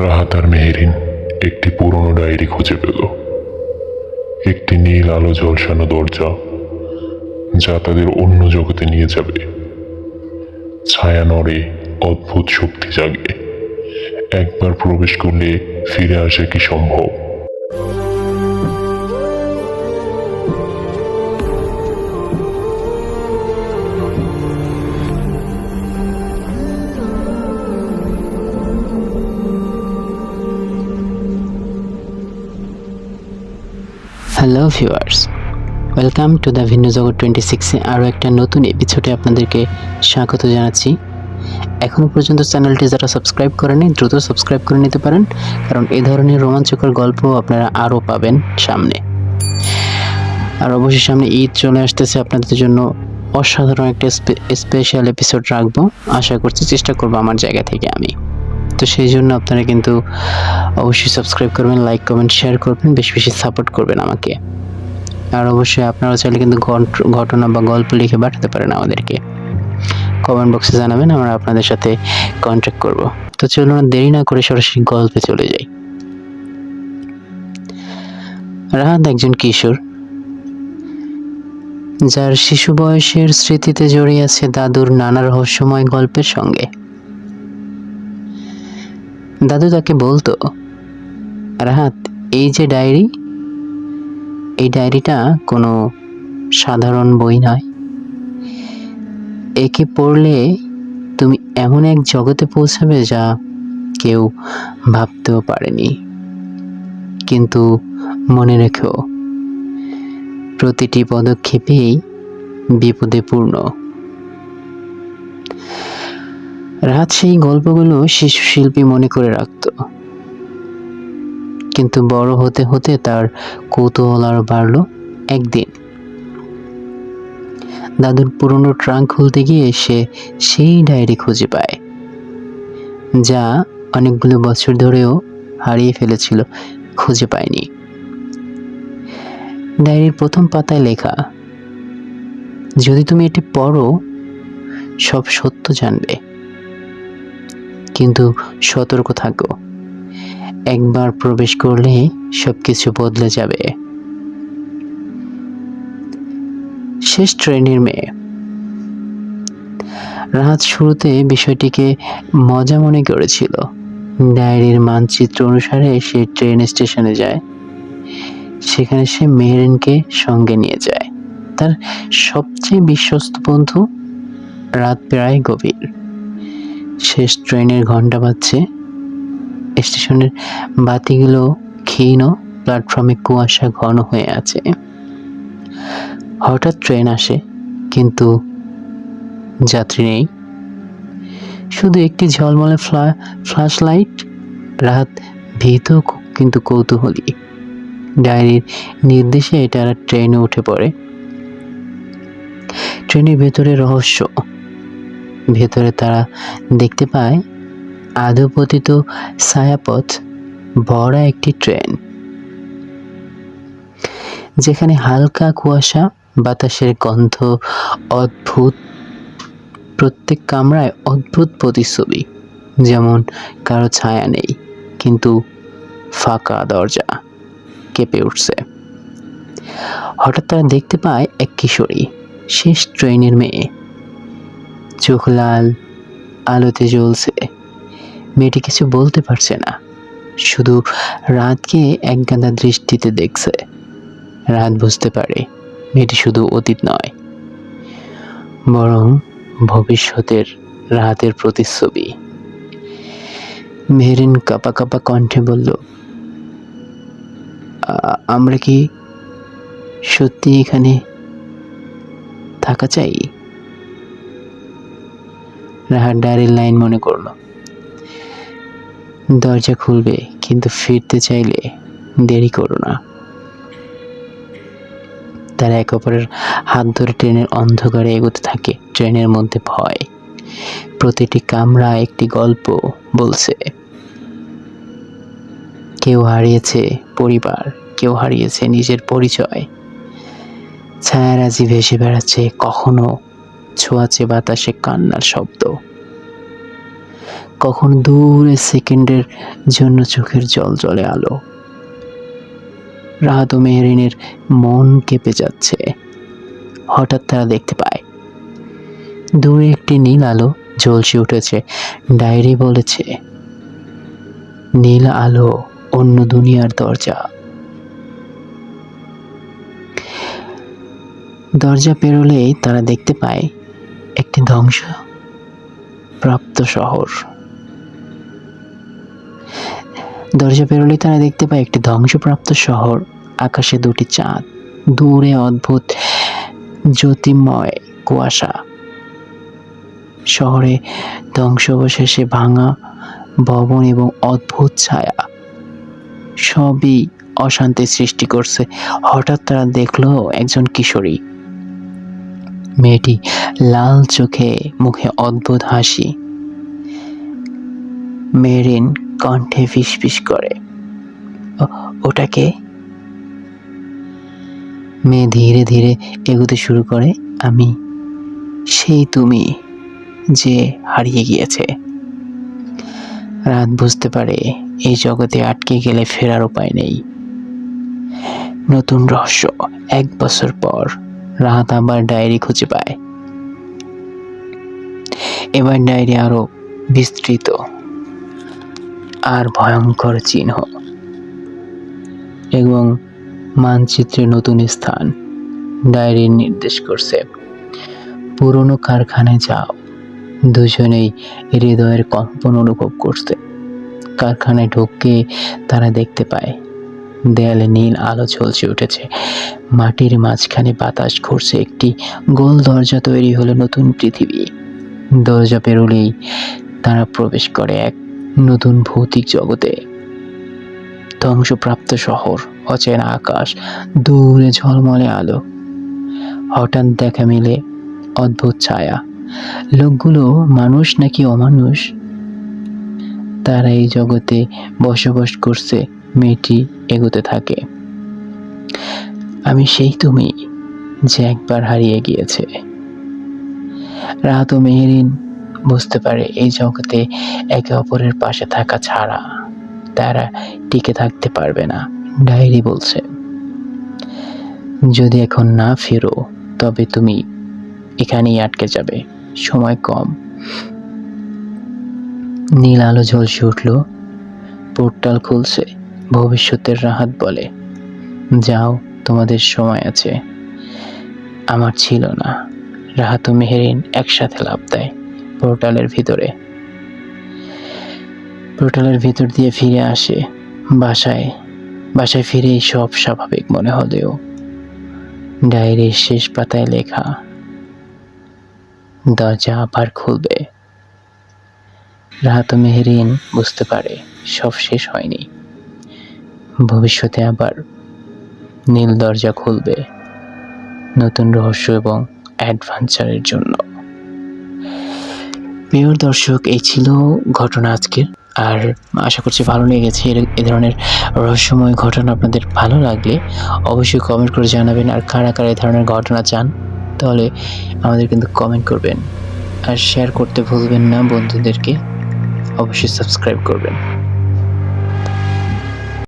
রাহাত আর মেহেরিন একটি পুরনো ডায়েরি খুঁজে পেল। একটি নীল আলো ঝলসানো দরজা, যা তাদের অন্য জগতে নিয়ে যাবে। ছায়া নড়ে, অদ্ভুত শক্তি জাগে। একবার প্রবেশ করলে ফিরে আসা কি সম্ভব? Hello viewers, welcome to the ভিন্ন জগৎ 26-এ আরও একটা নতুন এপিসোডে আপনাদেরকে স্বাগত জানাচ্ছি। এখনও পর্যন্ত চ্যানেলটি যারা সাবস্ক্রাইব করেনি দ্রুত সাবস্ক্রাইব করে নিতে পারেন, কারণ এই ধরনের রোমাঞ্চকর গল্প আপনারা আরও পাবেন সামনে। আর অবশ্যই সামনে ঈদ চলে আসতেছে, আপনাদের জন্য অসাধারণ একটা স্পেশাল এপিসোড রাখবো। আশা করছি, চেষ্টা করবো আমার জায়গা থেকে আমি। তো সেই জন্য আপনারা কিন্তু অবশ্যই সাবস্ক্রাইব করবেন, লাইক কমেন্ট শেয়ার করবেন, বেশি বেশি সাপোর্ট করবেন আমাকে। আর অবশ্যই আপনারা চাইলে কিন্তু ঘটনা বা গল্প লিখে পাঠাতে পারেন আমাদেরকে, কমেন্ট বক্সে জানাবেন, আমরা আপনাদের সাথে কন্ট্যাক্ট করব। তো চলুন দেরি না করে সরাসরি গল্পে চলে যাই। রাহাত একজন কিশোর, যার শিশু বয়সের স্মৃতিতে জড়িয়ে আছে দাদুর নানা রহস্যময় গল্পের সঙ্গে। দাদু তাকে বলতো, রাহাত, এই যে ডায়েরি, এই ডায়েরিটা কোনো সাধারণ বই নয়। একে পড়লে তুমি এমন এক জগতে পৌঁছাবে যা কেউ ভাবতেও পারেনি। কিন্তু মনে রেখো, প্রতিটি পদক্ষেপেই বিপদে পূর্ণ। রাত সেই গল্পগুলো শিশু শিল্পী মনে করে রাখত, কিন্তু বড় হতে হতে তার কৌতূহল আরো বাড়ল। একদিন দাদুর পুরনো ট্রাঙ্ক খুলতে গিয়ে সে সেই ডায়েরি খুঁজে পায়, যা অনেকগুলো বছর ধরেও হারিয়ে ফেলেছিল, খুঁজে পায়নি। ডায়েরির প্রথম পাতায় লেখা, যদি তুমি এটি পড়ো সব সত্য জানবে, কিন্তু সতর্ক থাকো, একবার প্রবেশ করলে সবকিছু বদলে যাবে। শেষ ট্রেনের মেয়ে। রাহাত শুরুতে বিষয়টিকে মজা মনে করেছিল। ডায়েরির মানচিত্র অনুসারে সে ট্রেন স্টেশনে যায়। সেখানে সে মেহেরিনকে সঙ্গে নিয়ে যায়, তার সবচেয়ে বিশ্বস্ত বন্ধু। রাত প্রায় গভীর, শেষ ট্রেনের ঘন্টা বাজছে। স্টেশনের বাতিগুলো ক্ষীণ, প্ল্যাটফর্মে কুয়াশা ঘন হয়ে আছে। হঠাৎ ট্রেন আসে, কিন্তু যাত্রী নেই, শুধু একটি ঝলমলে ফ্ল্যাশ লাইট। রাত ভীত কিন্তু কৌতূহলী। ডায়েরির নির্দেশে তারা ট্রেনে উঠে পড়ে। ট্রেনের ভেতরে রহস্য। ভেতরে তারা দেখতে পায় আধপতিত ছায়াপথ ভরা একটি ট্রেন, যেখানে হালকা কুয়াশা, বাতাসের গন্ধ, অদ্ভুত। প্রত্যেক কামরায় অদ্ভুত প্রতিচ্ছবি, যেমন কারো ছায়া নেই, কিন্তু ফাঁকা দরজা কেঁপে উঠছে। হঠাৎ তারা দেখতে পায় এক কিশোরী, শেষ ট্রেনের মেয়ে, চোখ লাল, আলোতে জ্বলছে। মেয়েটি কিছু বলতে পারছে না, শুধু রাতকে একগাদা দৃষ্টিতে দেখছে। রাত বুঝতে পারে মেয়েটি শুধু অতীত নয়, বরং ভবিষ্যতের রাতের প্রতিচ্ছবি। মেহেরিন কাঁপা কাঁপা কণ্ঠে বলল, আমরা কি সত্যি এখানে থাকা চাই? রাহাত ডায়েরির লাইন মনে করলো, দরজা খুলবে, কিন্তু ফিরতে চাইলে দেরি করো না। তারা একে অপরের হাত ধরে ট্রেনের অন্ধকারে এগোতে থাকে। ট্রেনের মধ্যে ভয়, প্রতিটি কামরা একটি গল্প বলছে। কেউ হারিয়েছে পরিবার, কেউ হারিয়েছে নিজের পরিচয়। ছায়ারাজি ভেসে বেড়াচ্ছে, কখনো ছোঁয়াচে বাতাসে কান্নার শব্দ। কখন দূরে সেকেন্ডের জন্য চোখের জল জলে আলো। রাহাত ও মেহরিনের মন কেঁপে যাচ্ছে। হঠাৎ তারা দেখতে পায় দূরে একটি নীল আলো ঝলসে উঠেছে। ডায়েরি বলেছে, নীল আলো অন্য দুনিয়ার দরজা। দরজা পেরোলেই তারা দেখতে পায় একটি ধ্বংসপ্রাপ্ত শহর। আকাশে দুটি চাঁদ, দূরে অদ্ভুত জ্যোতির্ময় কুয়াশা। শহরে ধ্বংসাবশেষে ভাঙা ভবন এবং অদ্ভুত ছায়া, সবই অশান্তি সৃষ্টি করছে। হঠাৎ তারা দেখলো একজন কিশোরী। মেয়েটি লাল চোখে, মুখে অদ্ভুত হাসি। মেরিন কণ্ঠে ফিসফিস করে, ওটাকে? মেয়ে ধীরে ধীরে এগোতে শুরু করে, আমি, সেই তুমি যে হারিয়ে গিয়েছে। রাত বুঝতে পারে এই জগতে আটকে গেলে ফেরার উপায় নেই। নতুন রহস্য। 1 বছর পর রাহাত আবার ডায়েরি খুঁজে পায়। এবার ডায়েরি আরো বিস্তৃত আর ভয়ঙ্কর চিহ্ন এবং মানচিত্রে নতুন স্থান। ডায়েরি নির্দেশ করছে, পুরনো কারখানায় যাও। দুজনেই হৃদয়ের কম্পন অনুভব করছে। কারখানায় ঢুকে তারা দেখতে পায় দেয়ালে নীল আলো ঝলসে উঠেছে। মাটির মাঝখানে বাতাস ঘুরছে। একটি গোল দরজা তৈরি হলো নতুন পৃথিবী। দরজা পেরোলেই তারা প্রবেশ করে এক নতুন ভৌতিক জগতে। ধ্বংসপ্রাপ্ত শহর, অচেনা আকাশ, দূরে ঝলমলে আলো। হঠাৎ দেখা মিলে অদ্ভুত ছায়া। লোকগুলো মানুষ নাকি অমানুষ? তারা এই জগতে বসবাস করছে। মেয়েটি এগোতে থাকে, আমি সেই তুমি যে একবার হারিয়ে গিয়েছে। রাহাত ও মেহরিন বুঝতে পারে এই জগতে একে অপরের পাশে থাকা ছাড়া তারা টিকে থাকতে পারবে না। ডায়েরি বলছে, যদি এখন না ফেরো তবে তুমি এখানেই আটকে যাবে, সময় কম। নীল আলো ঝলসে উঠল, পোর্টাল খুলছে। ভবিষ্যতের রাহাত বলে, যাও, তোমাদের সময় আছে। আমার ছিল না। রাহাত ও মেহরিন একসাথে লাফ দেয় পোর্টালের ভিতর দিয়ে ফিরে আসে। বাসায় ফিরেই সব স্বাভাবিক মনে হলেও ডায়েরির শেষ পাতায় লেখা, দরজা আবার খুলবে। রাহাত ও মেহরিন বুঝতে পারে সব শেষ হয়নি। ভবিষ্যতে আবার নীল দরজা খুলবে, নতুন রহস্য এবং অ্যাডভেঞ্চারের জন্য। প্রিয় দর্শক, এই ছিল ঘটনা আজকের। আর আশা করছি ভালো লেগেছে। এ ধরনের রহস্যময় ঘটনা আপনাদের ভালো লাগলে অবশ্যই কমেন্ট করে জানাবেন। আর কারা কারা এই ধরনের ঘটনা চান তাহলে আমাদের কিন্তু কমেন্ট করবেন। আর শেয়ার করতে ভুলবেন না বন্ধুদেরকে। অবশ্যই সাবস্ক্রাইব করবেন।